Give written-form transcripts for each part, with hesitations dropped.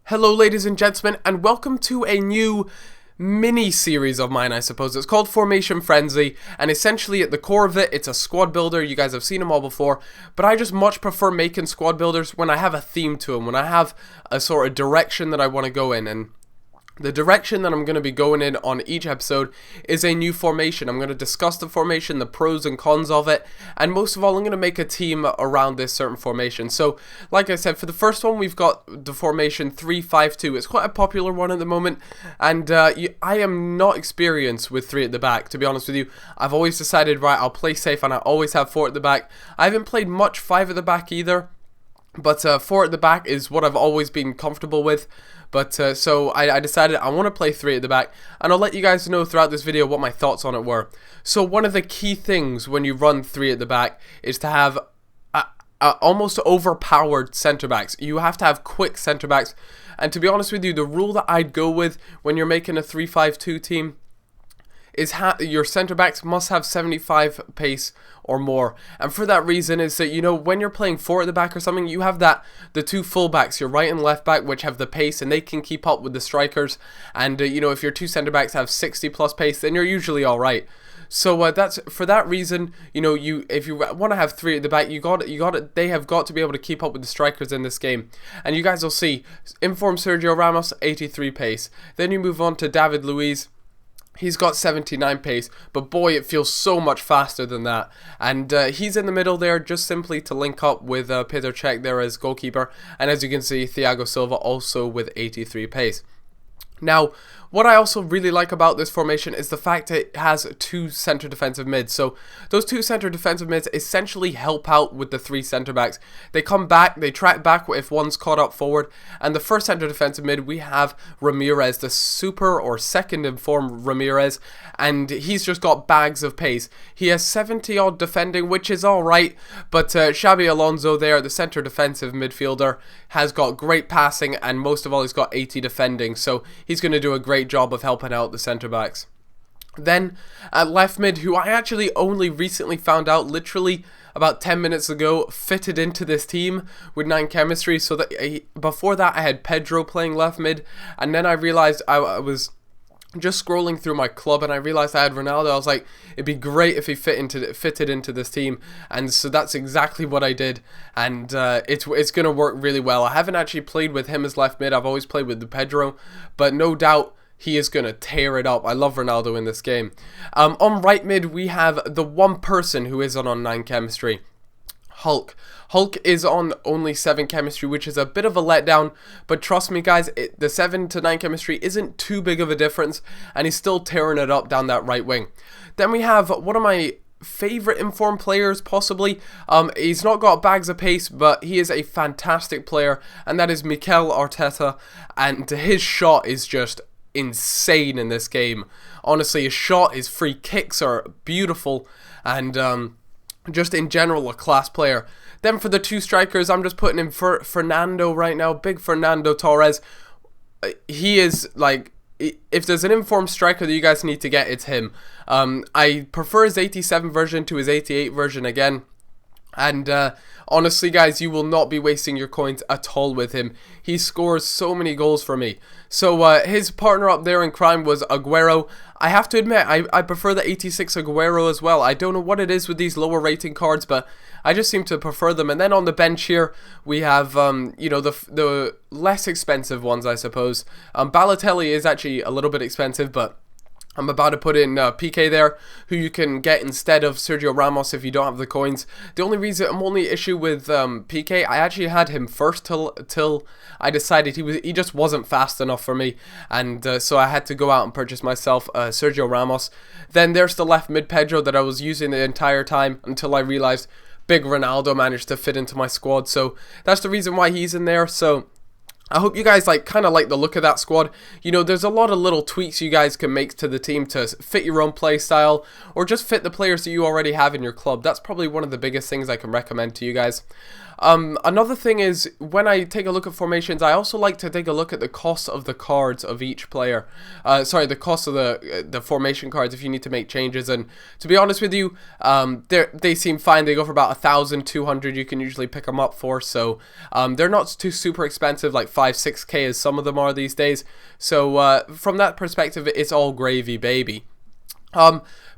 Hello ladies and gentlemen, and welcome to a new mini-series of mine, I suppose. It's called Formation Frenzy, and essentially at the core of it, it's a squad builder. You guys have seen them all before, but I just much prefer making squad builders when I have a theme to them, when I have a sort of direction that I want to go in, and the direction that I'm going to be going in on each episode is a new formation. I'm going to discuss the formation, the pros and cons of it, and most of all, I'm going to make a team around this certain formation. So, like I said, for the first one, we've got the formation 3-5-2. It's quite a popular one at the moment, and I am not experienced with 3 at the back, to be honest with you. I've always decided, right, I'll play safe, and I always have 4 at the back. I haven't played much 5 at the back either, but 4 at the back is what I've always been comfortable with. But so I decided I want to play 3 at the back, and I'll let you guys know throughout this video what my thoughts on it were. So one of the key things when you run 3 at the back is to have almost overpowered centre backs. You have to have quick centre backs, and to be honest with you, the rule that I'd go with when you're making a 3-5-2 team is your centre backs must have 75 pace or more, and for that reason is that, you know, when you're playing 4 at the back or something, you have the 2 fullbacks, your right and left back, which have the pace and they can keep up with the strikers, and you know, if your 2 centre backs have 60 plus pace, then you're usually all right. So that's for that reason, you know, if you want to have 3 at the back, they have got to be able to keep up with the strikers in this game. And you guys will see, informed Sergio Ramos, 83 pace. Then you move on to David Luiz. He's got 79 pace, but boy, it feels so much faster than that. And he's in the middle there just simply to link up with Petr Cech there as goalkeeper. And as you can see, Thiago Silva also with 83 pace. Now, what I also really like about this formation is the fact that it has 2 centre defensive mids. So those 2 centre defensive mids essentially help out with the 3 centre backs. They come back, they track back if one's caught up forward. And the first centre defensive mid, we have Ramirez, the super or second in form Ramirez. And he's just got bags of pace. He has 70 odd defending, which is alright. But Xabi Alonso there, the centre defensive midfielder, has got great passing. And most of all, he's got 80 defending. So he's going to do a great job of helping out the centre backs. Then at left mid, who I actually only recently found out literally about 10 minutes ago fitted into this team with 9 chemistry. So that before that I had Pedro playing left mid, and then I realized I was just scrolling through my club and I realized I had Ronaldo. I was like, it'd be great if he fitted into this team, and so that's exactly what I did, and it's gonna work really well. I haven't actually played with him as left mid. I've always played with the Pedro, but no doubt he is going to tear it up. I love Ronaldo in this game. On right mid, we have the one person who isn't on 9 chemistry, Hulk. Hulk is on only 7 chemistry, which is a bit of a letdown, but trust me guys, the 7 to 9 chemistry isn't too big of a difference, and he's still tearing it up down that right wing. Then we have one of my favorite informed players possibly. He's not got bags of pace, but he is a fantastic player, and that is Mikel Arteta, and his shot is just insane in this game. Honestly, his shot, his free kicks are beautiful, and just in general a class player. Then for the 2 strikers, I'm just putting in Fernando right now, big Fernando Torres. He is like, if there's an informed striker that you guys need to get, it's him. I prefer his 87 version to his 88 version again. And honestly guys, you will not be wasting your coins at all with him. He scores so many goals for me. So his partner up there in crime was Aguero. I have to admit, I prefer the 86 Aguero as well. I don't know what it is with these lower rating cards, but I just seem to prefer them. And then on the bench here, we have, you know, the less expensive ones, I suppose. Balotelli is actually a little bit expensive, but I'm about to put in PK there, who you can get instead of Sergio Ramos if you don't have the coins. The only issue with PK, I actually had him first till I decided he just wasn't fast enough for me, and so I had to go out and purchase myself Sergio Ramos. Then there's the left mid Pedro that I was using the entire time until I realized big Ronaldo managed to fit into my squad, so that's the reason why he's in there. So I hope you guys kind of like the look of that squad. You know, there's a lot of little tweaks you guys can make to the team to fit your own play style, or just fit the players that you already have in your club. That's probably one of the biggest things I can recommend to you guys. Another thing is, when I take a look at formations, I also like to take a look at the cost of the cards of each player. Sorry, the cost of the formation cards if you need to make changes. And to be honest with you, they seem fine. They go for about 1,200. You can usually pick them up for. So they're not too super expensive, like 5-6K as some of them are these days. So from that perspective, it's all gravy, baby.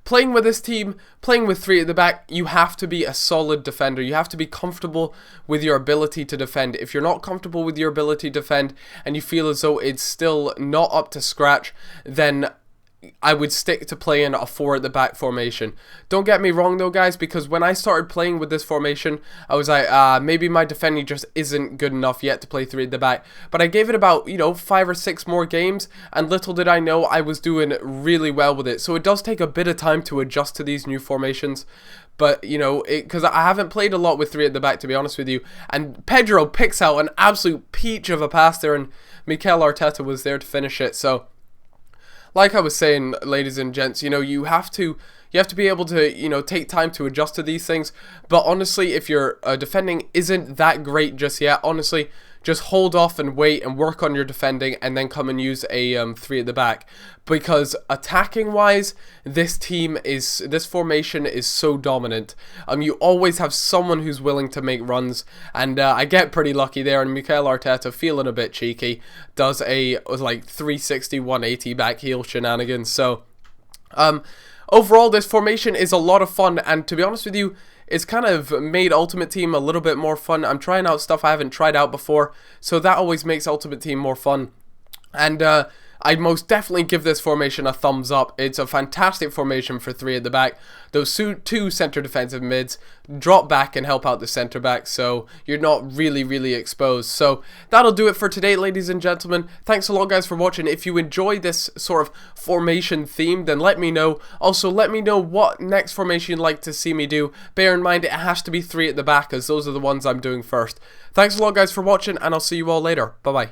Playing with this team, playing with 3 at the back, you have to be a solid defender. You have to be comfortable with your ability to defend. If you're not comfortable with your ability to defend and you feel as though it's still not up to scratch, then I would stick to playing a 4 at the back formation. Don't get me wrong though, guys, because when I started playing with this formation, I was like, maybe my defending just isn't good enough yet to play 3 at the back. But I gave it about, 5 or 6 more games, and little did I know I was doing really well with it. So it does take a bit of time to adjust to these new formations. But, because I haven't played a lot with 3 at the back, to be honest with you. And Pedro picks out an absolute peach of a pass there, and Mikel Arteta was there to finish it. So, like I was saying, ladies and gents, you have to be able to, take time to adjust to these things. But honestly, if your defending isn't that great just yet, honestly, just hold off and wait and work on your defending and then come and use a 3 at the back. Because attacking wise, this formation is so dominant. You always have someone who's willing to make runs, and I get pretty lucky there, and Mikel Arteta, feeling a bit cheeky, does a like 360 180 back heel shenanigans. So overall, this formation is a lot of fun, and to be honest with you, it's kind of made Ultimate Team a little bit more fun. I'm trying out stuff I haven't tried out before, so that always makes Ultimate Team more fun. And I'd most definitely give this formation a thumbs up. It's a fantastic formation for 3 at the back. Those 2 center defensive mids drop back and help out the center back, so you're not really exposed. So that'll do it for today, ladies and gentlemen. Thanks a lot, guys, for watching. If you enjoy this sort of formation theme, then let me know. Also, let me know what next formation you'd like to see me do. Bear in mind, it has to be 3 at the back, as those are the ones I'm doing first. Thanks a lot, guys, for watching, and I'll see you all later. Bye-bye.